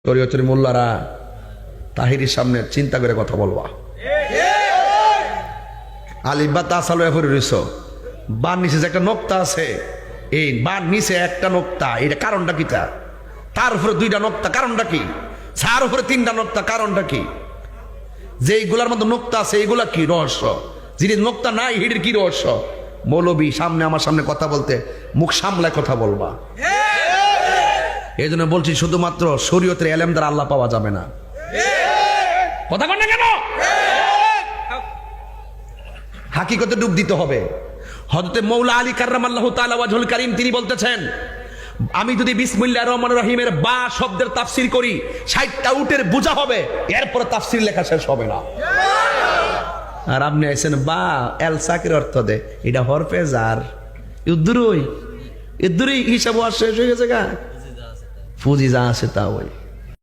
শরীয়তের মোল্লারা তাহিরির সামনে চিন্তা করে কথা বলবা। আলিফ বা তা চালু করে রইছ, বার নিচে যে একটা নোক্তা আছে, এই বার নিচে একটা নোক্তা, এটা কারণটা কি? তার উপরে দুইটা নোক্তা, কারণটা কি? তার উপরে তিনটা নোক্তা, কারণটা কি? যেইগুলার মধ্যে নোক্তা আছে এইগুলা কি রহস্য, যিনি নোক্তা নাই হিডির কি রহস্য? মৌলবী সামনে আমার সামনে কথা বলতে মুখ সামলায় কথা বলবা। এই জন্য বলছি শুধুমাত্র শরীয়তের এলেম দ্বারা আল্লাহ পাওয়া যাবে না। কথা বল না কেন? হাকিকতে ডুব দিতে হবে। হযরতে মৌলা আলী কাররামাল্লাহু তাআলা ওয়াজহুল কারীম তিনি বলতেছেন, আমি যদি বিসমিল্লাহির রহমানির রহিমের বা শব্দের তাফসীর করি ৬০টা উটের বোঝা হবে, এরপর তাফসীর লেখা শেষ হবে না। আর আপনি আইছেন বা এল সাকির অর্থ দে, এটা হরফে জার, ইদ্দুরই হিসাব শেষ হয়ে গেছে গা, ফুজি যা আছে তা ওই